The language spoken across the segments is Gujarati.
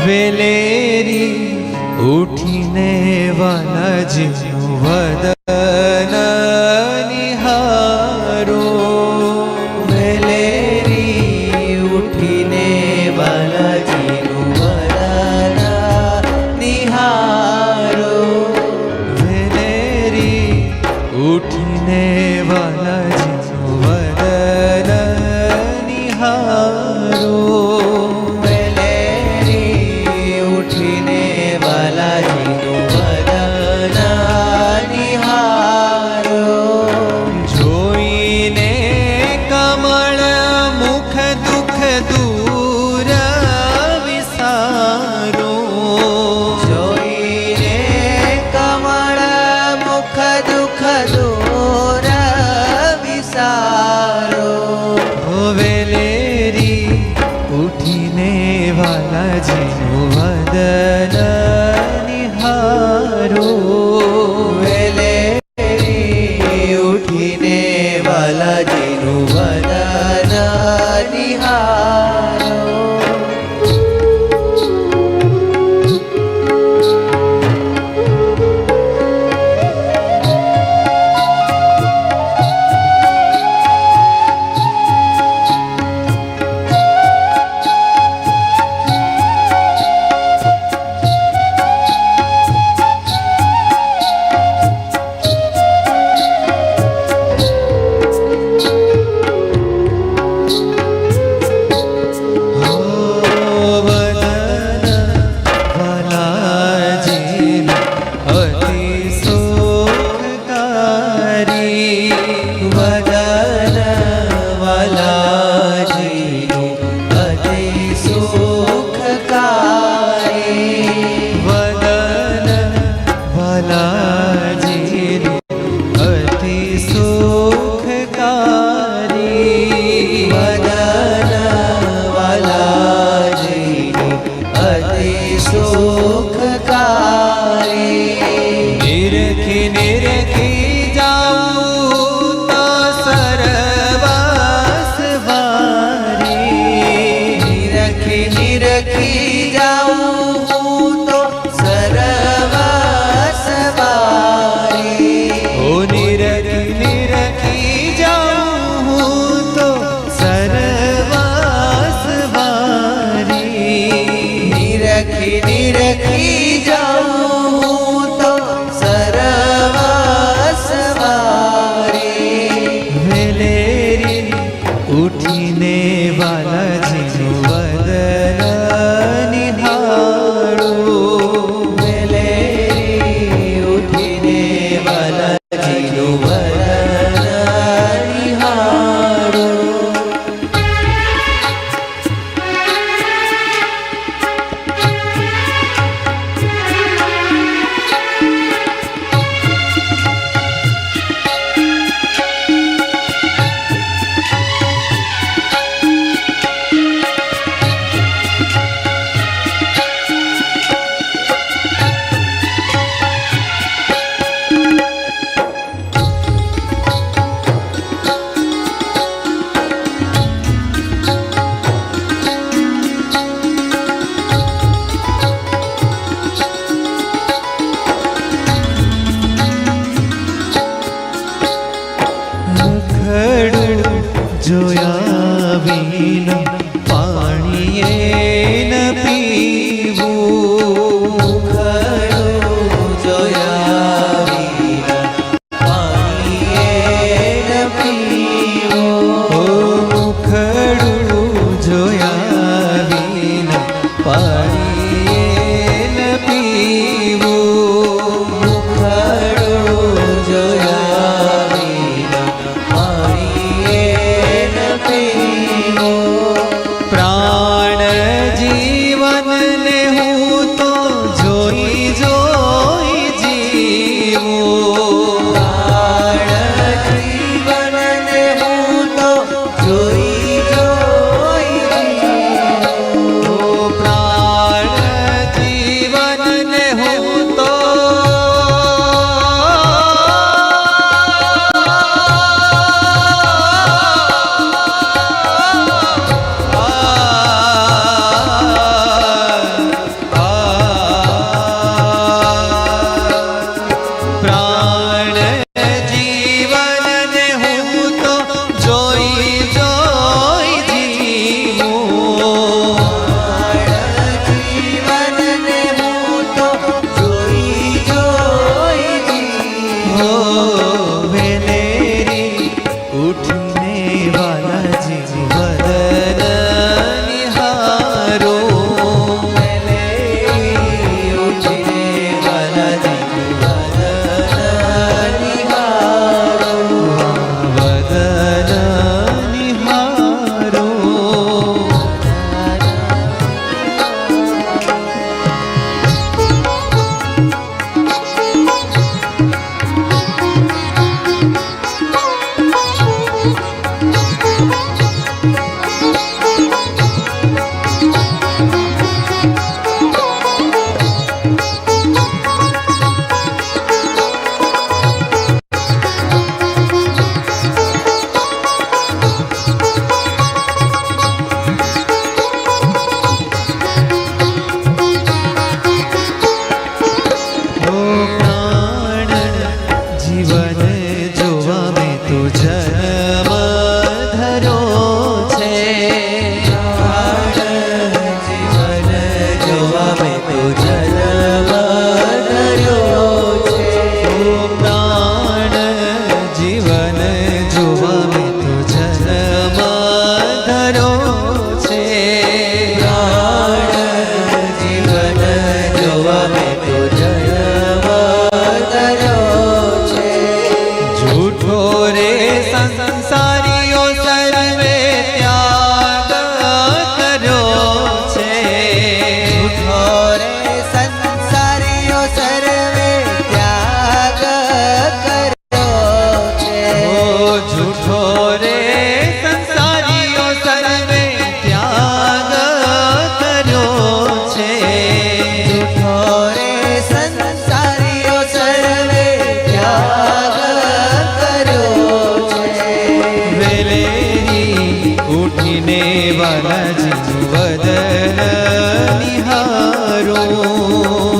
વેલેરી ઉઠીને વાલાજીનું વદન નિહારો. વેલેરી ઉઠીને વાલાજીનું વદન નિહારો. વેલેરી ઉઠીને વાલાજીનું વદન નિહારો. જોઈને કમળ મુખ દુઃખ દૂર વિસારો. જોઈને કમળ મુખ દુઃખ દૂર વિસારો. વેલેરી ઉઠીને વાલાજીનું વદન નિહારો. વેલેરી ઉઠીને વાલાજીનું વદન નિહારો. ઉઠીને વાલાજીનું વદન નિહાળો. વેલેરી ઉઠીને વાલાજીનું વદન નિહાળો. જોયા વિના પાણીએ ન પીવું. ખડું જોયા વિના પાણીએ ન પીવું. ખડું જોયા વિના પાણીએ ન પીવું. ખડું જોયા વિના પાણીએ પ્રાણ જીવનને હું તો જોઈ જોઈ જીવું. પ્રાણ જીવનને હું તો જોઈ જોઈ જીવું. પ્રાણ જીવનને હું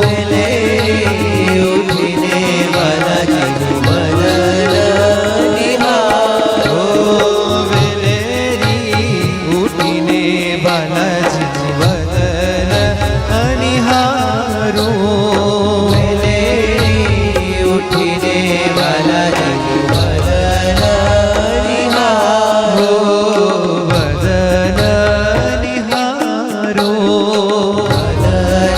વેલે ઉઠીને બાલાજીનું વદન નિહારો. વેલેરી ઉઠીને બાલાજીનું વદન અનિહારો. વેલે ઉઠીને બાલાજીનું વદન નિહારો. વદન નિહારો. વદન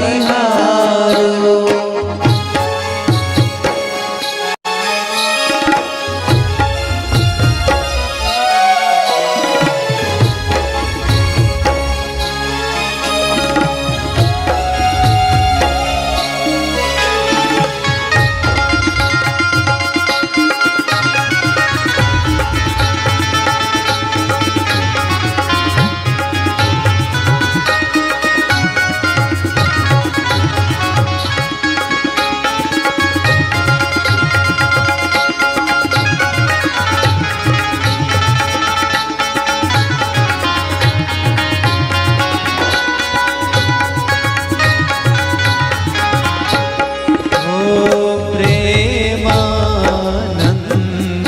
નિહારો. પ્રેમાનંદ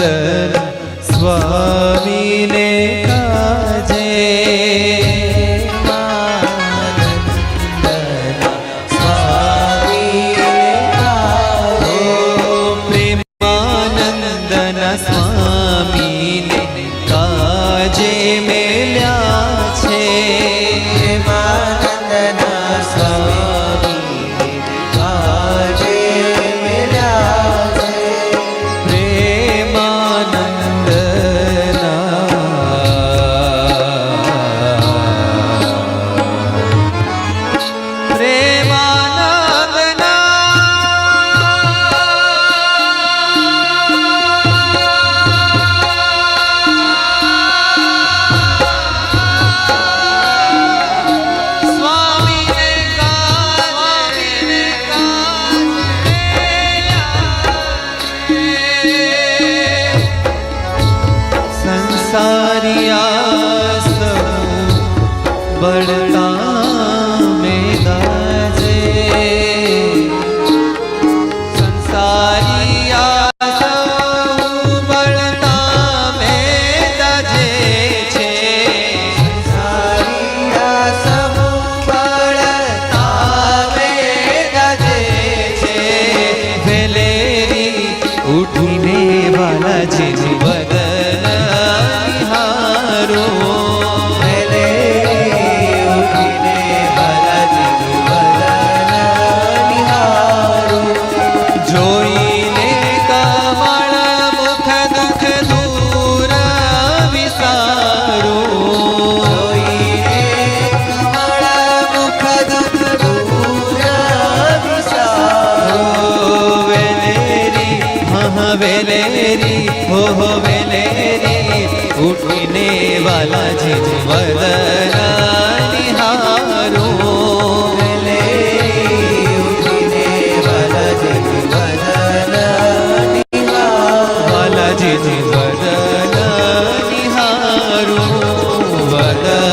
સ્વામીને કાજે. પ્રેમાનંદના સ્વામીને કાજે મેલ્યા છે. સંસારિયા સૌ બળતા મેદાજે. સંસારિયા સૌ બળતા મેદાજે છે. વેલેરી ઉઠીને બાલાજીનું વદન નિહારો. વેલે ઉઠીને બાલાજીનું વદન નિહારો. જોઈને કમળ મુખ દુઃખ દૂર વિસારો. જોઈને કમળ મુખ દુઃખ દૂર વિસારો. વેલેરી વેલેરી હો વેલેરી ઉઠીને બાલાજીનું વદન નિહારો. વેલે ઉઠીને બાલાજીનું વદન નિહારો. બાલાજીનું વદન નિહારો. વદન